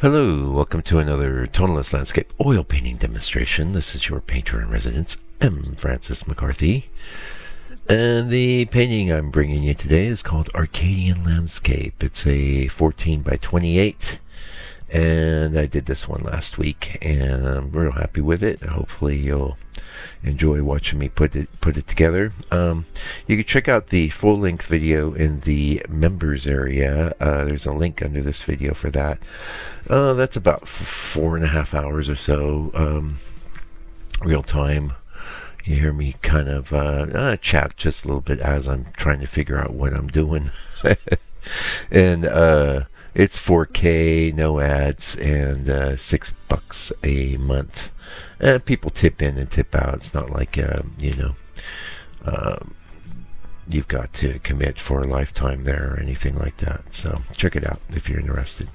Hello, welcome to another tonalist landscape oil painting demonstration. This is your painter in residence, M. Francis McCarthy. And the painting I'm bringing you today is called Arcadian Landscape. It's a 14 by 28. And I did this one last week, and I'm real happy with it. Hopefully you'll enjoy watching me put it together. You can check out the full-length video in the members area. There's a link under this video for that. That's about 4.5 hours or so, real time. You hear me kind of chat just a little bit as I'm trying to figure out what I'm doing. And it's 4K, no ads, and $6 a month. And people tip in and tip out. It's not like you've got to commit for a lifetime there or anything like that. So check it out if you're interested.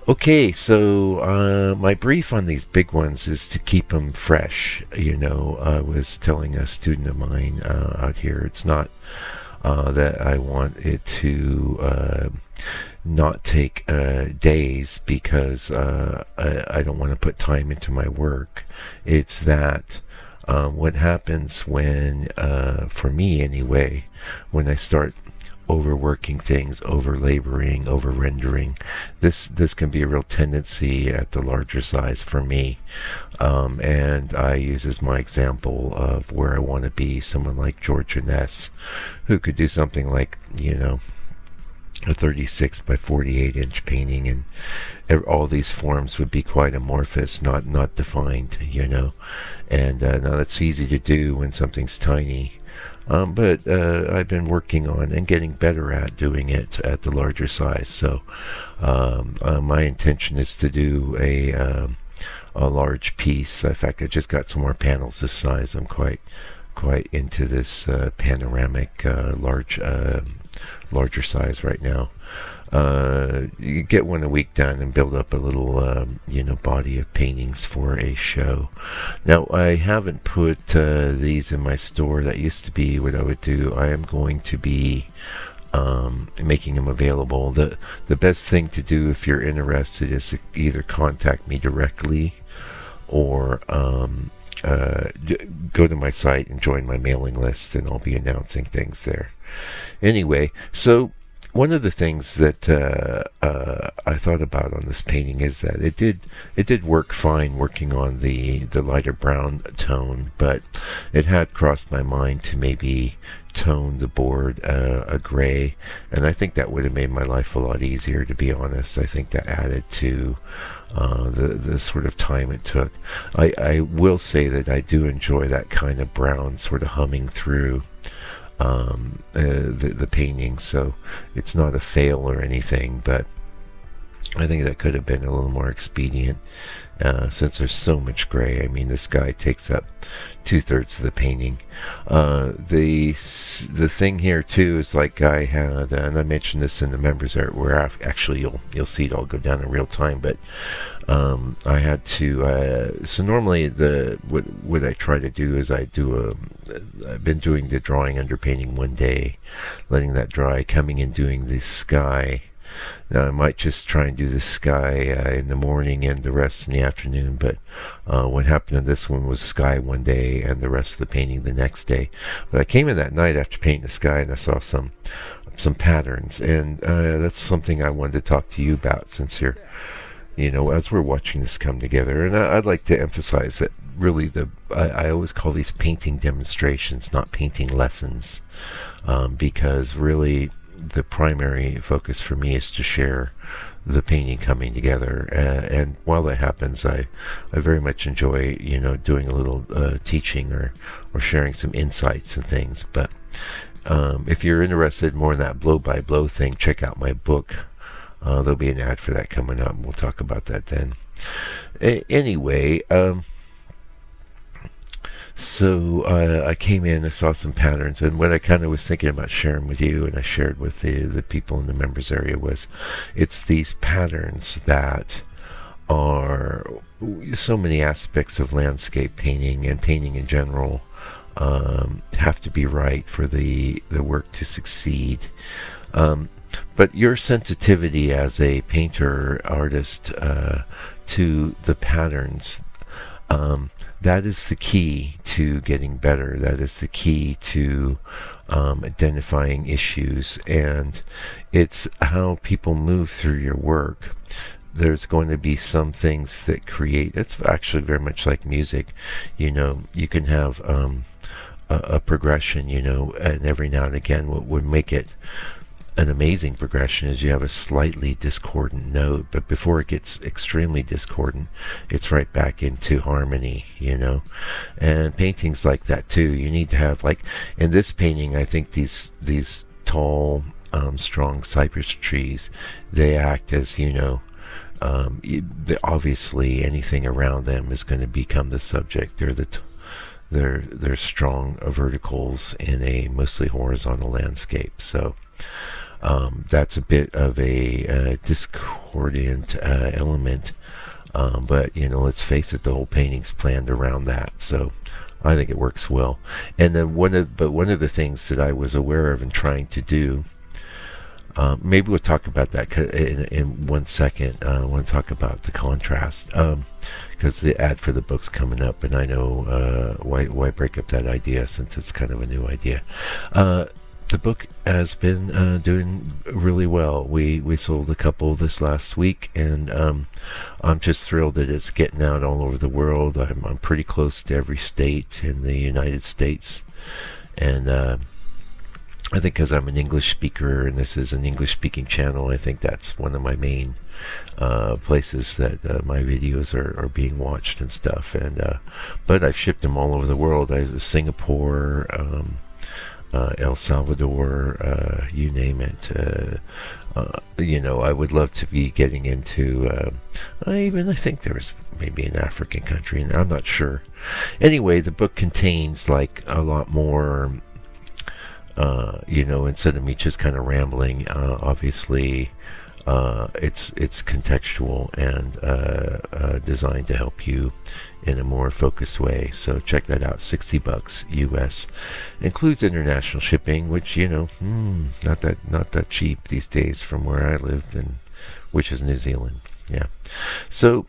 Okay, so my brief on these big ones is to keep them fresh. I was telling a student of mine out here, it's not that I want it to not take days because I don't want to put time into my work. It's that what happens when, for me anyway, when I start overworking things, over laboring, over rendering, this can be a real tendency at the larger size for me. And I use as my example of where I want to be someone like George Ness, who could do something like, a 36 by 48 inch painting, and all these forms would be quite amorphous, not defined, and now that's easy to do when something's tiny. But I've been working on and getting better at doing it at the larger size. So my intention is to do a large piece. In fact, I just got some more panels this size. I'm quite into this panoramic larger size right now. You get one a week done and build up a little body of paintings for a show. Now, I haven't put these in my store. That used to be what I would do. I am going to be making them available. The best thing to do if you're interested is to either contact me directly or go to my site and join my mailing list, and I'll be announcing things there. Anyway, so one of the things that I thought about on this painting is that it did work fine working on the lighter brown tone, but it had crossed my mind to maybe tone the board a gray, and I think that would have made my life a lot easier, to be honest. I think that added to the sort of time it took. I will say that I do enjoy that kind of brown sort of humming through the painting, so it's not a fail or anything, but I think that could have been a little more expedient since there's so much gray. I mean, this guy takes up 2/3 of the painting. The thing here too is, like, I had, and I mentioned this in the members area, where actually you'll see it all go down in real time, but I had to. So normally what I try to do is I've been doing the drawing under painting one day, letting that dry, coming and doing the sky. Now, I might just try and do the sky in the morning and the rest in the afternoon, but what happened in this one was sky one day and the rest of the painting the next day. But I came in that night after painting the sky, and I saw some patterns, and that's something I wanted to talk to you about, since you're, as we're watching this come together. And I'd like to emphasize that really I always call these painting demonstrations, not painting lessons, because really the primary focus for me is to share the painting coming together, and while that happens, I very much enjoy doing a little teaching or sharing some insights and things. But if you're interested more in that blow by blow thing, check out my book. There'll be an ad for that coming up, and we'll talk about that then. Anyway, so I came in, I saw some patterns, and what I kind of was thinking about sharing with you, and I shared with the people in the members area, was it's these patterns that are so many aspects of landscape painting and painting in general have to be right for the work to succeed. but your sensitivity as a painter artist to the patterns, um, that is the key to getting better. That is the key to identifying issues, and it's how people move through your work. There's going to be some things that create, it's actually very much like music. You can have a progression, and every now and again what would make it an amazing progression is you have a slightly discordant note, but before it gets extremely discordant, it's right back into harmony. And paintings like that too. You need to have, like in this painting, I think these tall, strong cypress trees, they act as, obviously anything around them is going to become the subject. They're strong verticals in a mostly horizontal landscape. So that's a bit of a discordant element, but let's face it, the whole painting's planned around that. So I think it works well. And then one of the things that I was aware of and trying to do, maybe we'll talk about that in 1 second. I want to talk about the contrast, because the ad for the book's coming up, and I know why break up that idea since it's kind of a new idea. The book has been doing really well. We sold a couple this last week, and I'm just thrilled that it's getting out all over the world. I'm pretty close to every state in the United States, and I think because I'm an English speaker and this is an English-speaking channel, I think that's one of my main places that my videos are being watched and stuff. And but I've shipped them all over the world. Singapore, El Salvador, you name it. I would love to be getting into, I think there's maybe an African country, and I'm not sure. Anyway, the book contains like a lot more, instead of me just kind of rambling, obviously, it's contextual and designed to help you in a more focused way. So check that out. $60 US, includes international shipping, which not that cheap these days from where I live, and which is New Zealand. Yeah. So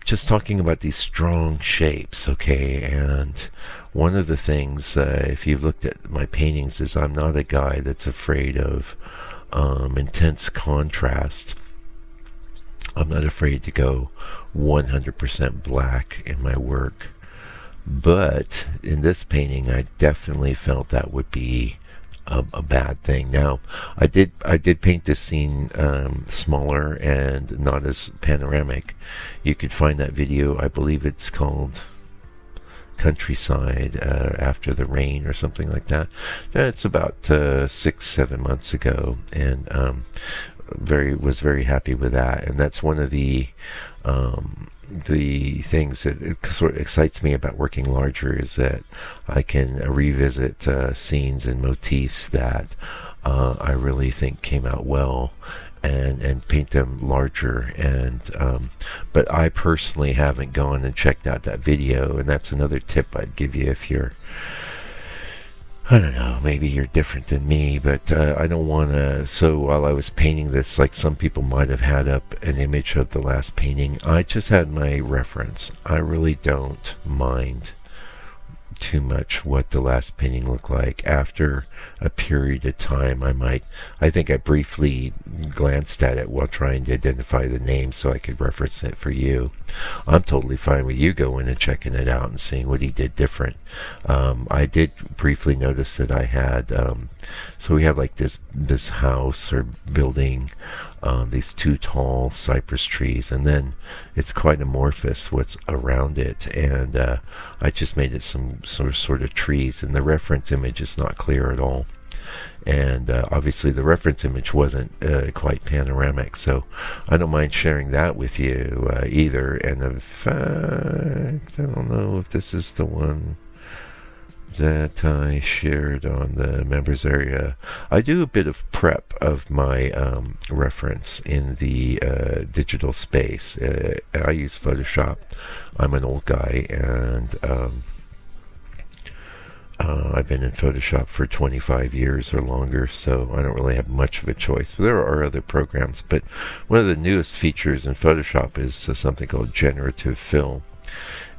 just talking about these strong shapes, okay, and one of the things, if you've looked at my paintings, is I'm not a guy that's afraid of intense contrast. I'm not afraid to go 100% black in my work, but in this painting I definitely felt that would be a bad thing. Now I did paint this scene smaller and not as panoramic. You could find that video, I believe it's called Countryside After the Rain or something like that. It's about 6-7 months ago, and was very happy with that. And that's one of the things that sort of excites me about working larger, is that I can revisit scenes and motifs that I really think came out well, and paint them larger. And but I personally haven't gone and checked out that video, and that's another tip I'd give you if you're, I don't know, maybe you're different than me, but I don't want to. So while I was painting this, like some people might have had up an image of the last painting, I just had my reference. I really don't mind too much what the last painting looked like. After a period of time, I think I briefly glanced at it while trying to identify the name so I could reference it for you. I'm totally fine with you going and checking it out and seeing what he did different. I did briefly notice that I had, so we have like this house or building, these two tall cypress trees, and then it's quite amorphous what's around it, and I just made it some sort of trees, and the reference image is not clear at all. And obviously the reference image wasn't quite panoramic, so I don't mind sharing that with you either. And in fact, I don't know if this is the one that I shared on the members area. I do a bit of prep of my reference in the digital space. I use Photoshop. I'm an old guy, and I've been in Photoshop for 25 years or longer, so I don't really have much of a choice. But there are other programs, but one of the newest features in Photoshop is something called generative fill,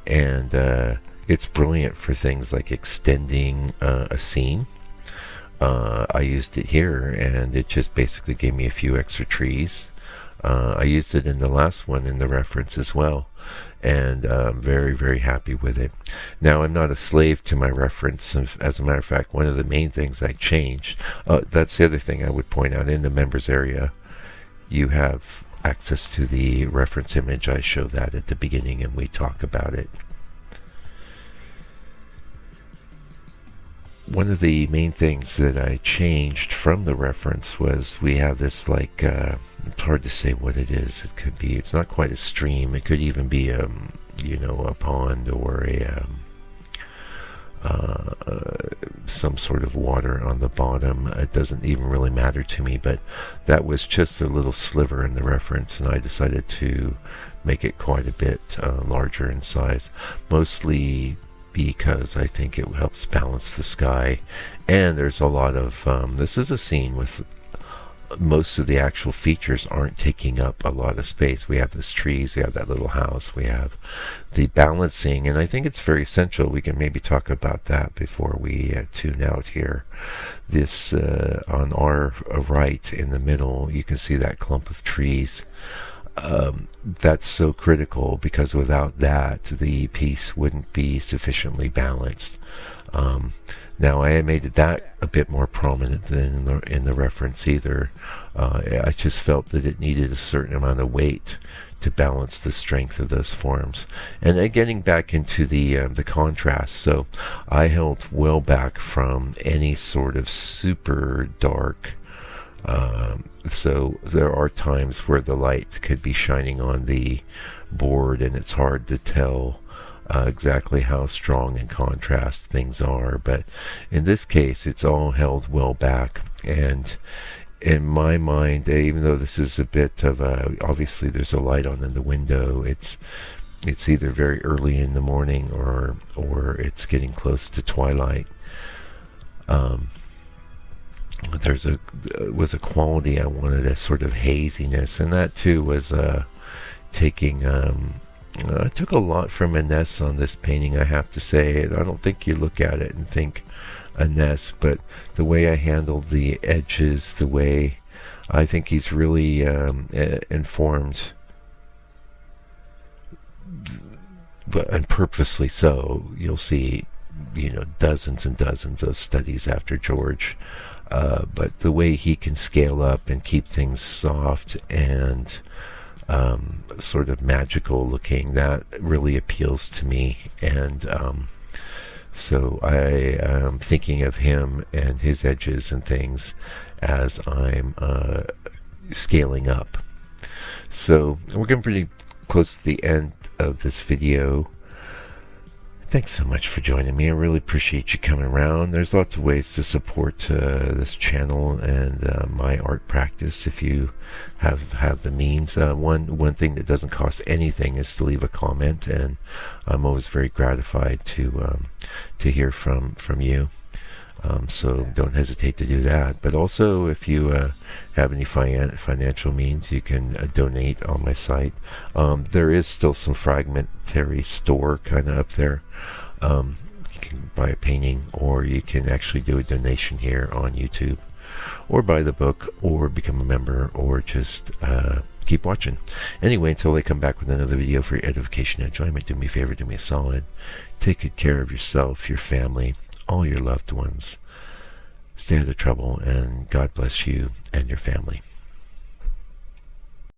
and it's brilliant for things like extending a scene. I used it here, and it just basically gave me a few extra trees. I used it in the last one in the reference as well, and I'm very, very happy with it. Now, I'm not a slave to my reference. As a matter of fact, one of the main things I changed, that's the other thing I would point out, in the members area, you have access to the reference image. I show that at the beginning, and we talk about it. One of the main things that I changed from the reference was we have this, like, it's hard to say what it is. It could be, it's not quite a stream. It could even be, you know, a pond or some sort of water on the bottom. It doesn't even really matter to me, but that was just a little sliver in the reference, and I decided to make it quite a bit larger in size, mostly because I think it helps balance the sky. And there's a lot of this is a scene with most of the actual features aren't taking up a lot of space. We have this trees, we have that little house, we have the balancing, and I think it's very essential. We can maybe talk about that before we tune out here. This on our right in the middle, you can see that clump of trees. That's so critical, because without that, the piece wouldn't be sufficiently balanced. Now, I made that a bit more prominent than in the reference either. I just felt that it needed a certain amount of weight to balance the strength of those forms. And then getting back into the contrast, so I held well back from any sort of super dark. So there are times where the light could be shining on the board, and it's hard to tell exactly how strong in contrast things are. But in this case, it's all held well back. And in my mind, even though this is a bit of a, obviously there's a light on in the window, it's either very early in the morning or it's getting close to twilight. Was a quality I wanted, a sort of haziness, and that too was taking. I took a lot from Ines on this painting, I have to say. I don't think you look at it and think Ines, but the way I handled the edges, the way I think he's really informed, and purposely so. You'll see, you know, dozens and dozens of studies after George. But the way he can scale up and keep things soft and sort of magical looking, that really appeals to me. And so I am thinking of him and his edges and things as I'm scaling up. So we're getting pretty close to the end of this video. Thanks so much for joining me. I really appreciate you coming around. There's lots of ways to support this channel and my art practice if you have the means. One thing that doesn't cost anything is to leave a comment, and I'm always very gratified to hear from you. So don't hesitate to do that. But also, if you have any financial means, you can donate on my site. There is still some fragmentary store kind of up there. You can buy a painting, or you can actually do a donation here on YouTube, or buy the book, or become a member, or just keep watching. Anyway, until I come back with another video for your edification and enjoyment, do me a favor, do me a solid. Take good care of yourself, your family, all your loved ones. Stay out of trouble, and God bless you and your family.